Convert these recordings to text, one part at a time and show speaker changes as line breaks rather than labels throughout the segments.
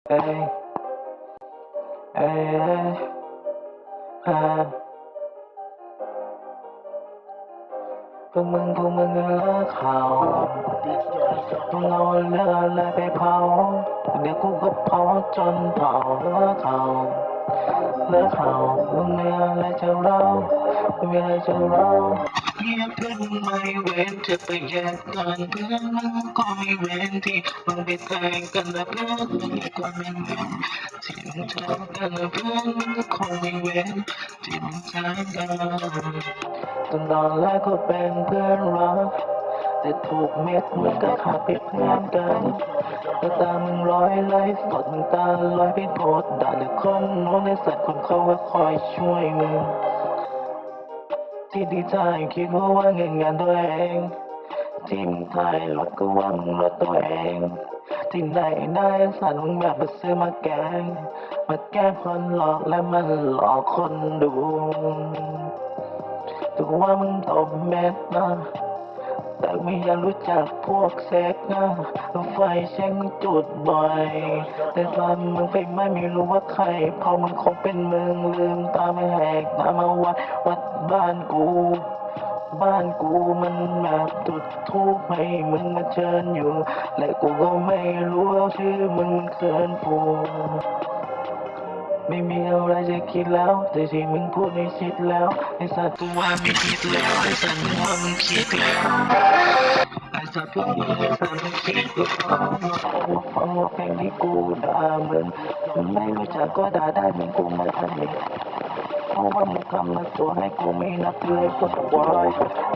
เอ้ยเอ้ยอ่าพวกมึงเลิกเขามึงเอาเลือดอะไรไปเผาเดี๋ยวกูก็เผาจนเผาเลิกเขามึงมีอะไรจะเล่ามึงมีอะไรจะเล่าเงียบเพื่อนมึงไม่เว้นจะไปแยกกันเพื่อนมึงก็ไม่เว้นที่มึงไปแต่งกันและเพื่อนมึงก็ไม่เว้นที่มึงทำกันและเพื่อนมึงก็คงไม่เว้นที่มึงทำกันตอนแรกก็เป็นเพื่อนรักแต่ถูกเม็ดมึงก็ขาดไปเพื่อนกันแต่ตามึงร้อยไล่สดมึงตาลอยไปโพดด่าหรือคนโน้นในสัตว์คนเขาว่าคอยช่วยมึงที่ดีใจคิดว่าเงินงานตัวเองที่มึงไทยรถก็ว่ามึงรถตัวเองที่ไหนได้สัตว์มึงแบบมาซื้อมาแกงมาแก้คนหลอกและมันหลอกคนดูถือว่ามึงตบเม็ดนะแต่ไม่อยากรู้จักพวกเซ็กนะไฟแช่งจุดบ่อยแต่ตอนมึงไปไม่รู้ว่าใครพอมึงคงเป็นมึงลืมตาไม่แหกตามาวัดบ้านกูมันแบบจุดทูปให้มึงมาเชิญอยู่และกูก็ไม่รู้ชื่อมึงมันเกินผูไม่มีอะไรจะคิดแล้วแต่ที่มึงพูดในชิดแล้วไอ้สัตว์กูว่าไม่คิดแล้วไอ้สัตว์มึงว่ามึงคิดแล้วไอ้สัตว์พวกมึงไอ้สัตว์มึงคิดก็ฟังว่าเพลงที่กูด่ามึงไม่รู้จักก็ด่าได้มึงกูมาทำนี้เพราะว่ามึงทำมาตัวให้กูไม่นับเลยพวกควาย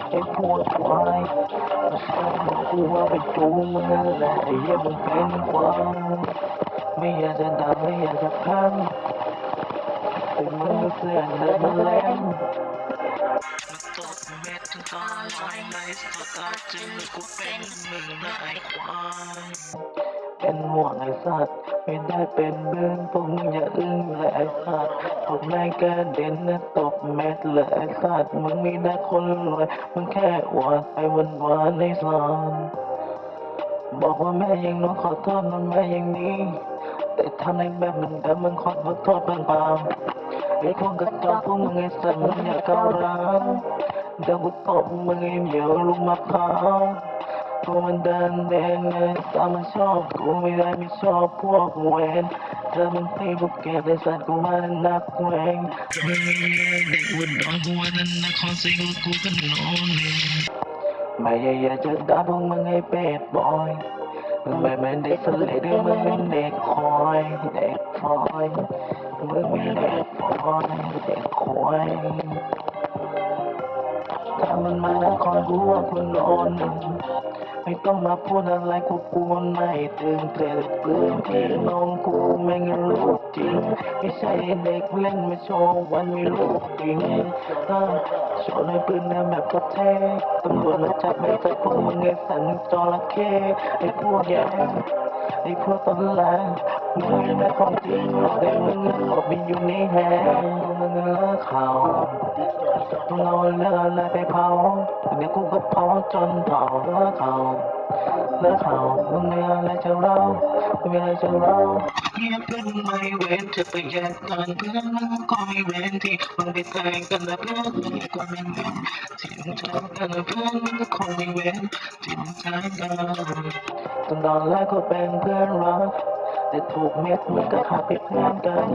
ไอ้พวกควายกูว่าไปจูงมึงนั่นแหละไอ้เหี้ยมึงเป็นควายไม่อยากจะด่าไม่อยากจะพังแต่มึงเสื่อเดินมาแล้วตกเม็ดจนตาลอยไหลสะตาจึงกูเป็นมึงนะไอ้ควายเป็นห่วงไอ้สัตว์ไม่ได้เป็นมึงพวกมึงอย่าอึ้งเลยไอ้สัตว์พวกแม่งกระเด็นนะตกเม็ดเลยไอ้สัตว์มึงมีแต่คนรวยมึงแค่อวดไปวันในสอนบอกว่าแม่ยังน้องขอโทษมันแม่ยังนี้แต่ทำในแบบมึงแต่มึงขอโทษเปล่าไอ้พวกกระจอกพวกมึงไอ้สัตว์มึงอย่าก้าวร้าวเดี๋ยวกูตบมึงไอ้เหนียวลูกมะพร้าวพวกมันเดินเองไงตามมันชอบกูไม่ชอบพวกเวนเธอมันให้พวกแกไอ้สัตว์กูว่านักเวงเด็กอุดรกูว่านั่นนครศรีกูก็โน่นไม่อยากจะด่าพวกมึงไอ้เป็ดบอยมึงไม่เป็นเด็กสเลดมึงเป็นเด็กคอยเด็กฟอยมึงมีเด็กฟอยเด็กคอยถ้ามันมาแล้วคอยรู้ว่าคุณโดนไม่ต้องมาพูดอะไรกูไม่ตื่นเต้นปืนพี่น้องกูไม่งั้นลูกจริงไม่ใช่เด็กเล่นมาโชว์วันมีลูกจริงโชว์ในปืนในแบบกระเทตำรวจมาจับไม่จับพวกมึงไอ้สันจระเข้ไอ้พวกแย่ไอ้พวกตอนแรกมึงไม่ของจริงหรอกไอ้มึงหลบมีอยู่ในแหงมึงเลิกเขามึงเอาเลือดอะไรไปเผาเดี๋ยวกูก็เผาจนเผาเลิกเขามึงมีอะไรจะเล่ามึงมีอะไรจะเล่าเงียบเพื่อนมึงไม่เว้นจะไปแยกกันเพื่อนมึงก็ไม่เว้นที่มึงไปแต่งกันและเพื่อนมึงก็ไม่เว้นที่มึงทำกันและเพื่อนมึงก็คงไม่เว้นที่มึงทำกันตอนแรกก็เป็นเพื่อนรักแต่ถูกเม็ดมึงก็ขาดไปเพื่อนกัน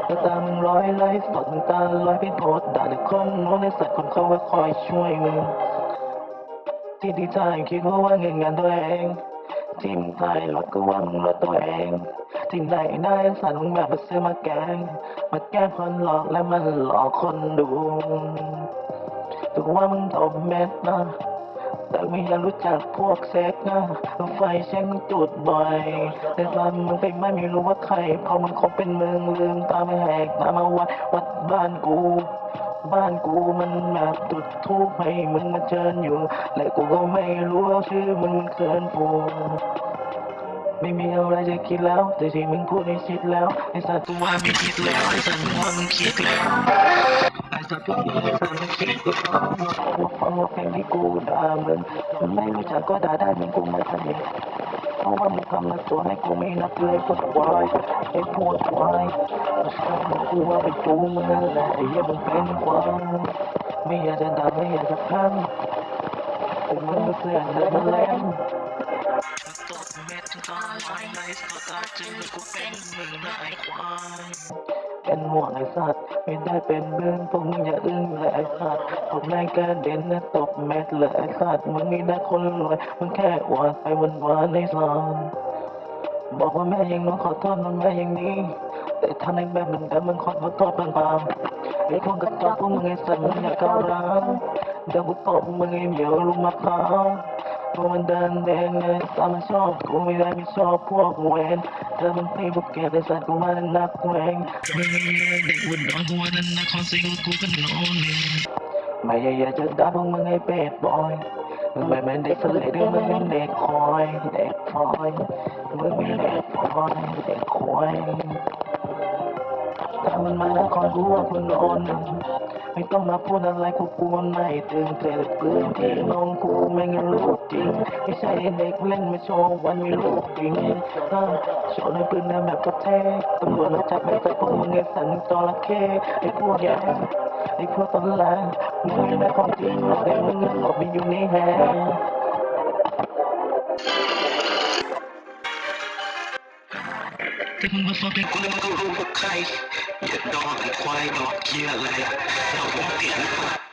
แต่ตามึงร้อยไล่สดมึงตาลอยไปโพดด่าหรือคนโน้นในสัตว์คนเขาว่าคอยช่วยมึงที่ดีใจคิดว่าเงินงานตัวเองที่มึงไทยรถก็ว่ามึงรถตัวเองที่ไหนได้สัตว์มึงแบบมาซื้อมาแกงมาแก้คนหลอกและมันหลอกคนดูถือว่ามึงตบเม็ดนะแต่ไม่อยากรู้จักพวกเซ็กนะไฟแช่งจุดบ่อยแต่ตอนมึงไปไม่รู้ว่าใครพอมึงคงเป็นมึงลืมตาไม่แหกตามาวัดบ้านกูมันแบบจุดทูปให้มึงมาเชิญอยู่และกูก็ไม่รู้ชื่อมึงมันเกินผูไม่มีอะไรจะคิดแล้วแต่ที่มึงพูดในชิดแล้วไอ้สัตว์กูว่าไม่คิดแล้วไอ้สัตว์มึงว่ามึงคิดแล้วไอ้สัตว์พวกมึงไอ้สัตว์มึงคิดก็ฟังว่าเพลงที่กูด่ามึงไม่รู้จักก็ด่าได้มึงกูมาทำนี้ เพราะว่ามึงทำในตัวให้กูไม่นักเลยพวกควายไอ้พวกควายมาชอบมึงกูว่าเป็นกูมึงนั่นแหละไอ้เหี้ยมึงเป็นควายไม่อยากจะด่าไม่อยากจะพังแต่มึงก็เสื่อมเลยมันแรงตกเม็ดตาลายในสตาจึงกูเป็นมึงนะไอ้ควายเป็นห่วงไอ้สัตว์ไม่ได้เป็นเบื้องพวกมึงอย่าอึ้งเลยไอ้สัตว์พวกแม่งกระเด็นนะตกเม็ดเลยไอ้สัตว์มึงไม่ได้คนรวยมึงแค่อวดไปวันๆในซอนบอกว่าแม่ยังน้องขอโทษมันแม่ยังนี้แต่ถ้าในแบบมึงแต่มึงขอโทษบางๆไอ้พวกกระจอกพวกมึงไอ้สัตว์มึงอย่าก้าวร้าวเดี๋ยวกูตบมึงไอ้เหมียวลูกมะพร้าวพวกมันเดินเองเลยตามมันชอบกูไม่ได้ไม่ชอบพวกเวนเธอมันให้พวกแกได้สัตว์กูมานักเวงเด็กวุ่นน้อยกูว่านั่นนะคอนซิงกูก็นอนไม่อยากจะด่าพวกมึงไอ้เป็ดบอยมึงไม่เป็นเด็กสเลดมึงเป็นเด็กคอยเด็กคอยมึงเป็นเด็กคอยเด็กคอยถ้ามันมาแล้วคอยรู้ว่าคุณโดนไม่ต้องมาพูดอะไรกูกลัวไม่ตึงเธอปืนที่น้องกูไม่งั้นรู้จริงไม่ใช่เด็กเล่นมาโชว์วันมีลูกจริงโชว์ในปืนนะแบบประเทศตำรวจมาจับไม่จับพวกมึงไอ้สันจระเข้ไอ้พวกแย่ไอ้พวกตอนแรกมึงไม่ได้ความจริงหรอกแต่มึงหลบไปอยู่ในแฮแต่มึงมาฟังเพลงกูแล้วมึงก็รู้กับใครอย่าดอกไอ้ควายดอกเกี้ยอะไรเราบอกเตี้ยหรือเปล่า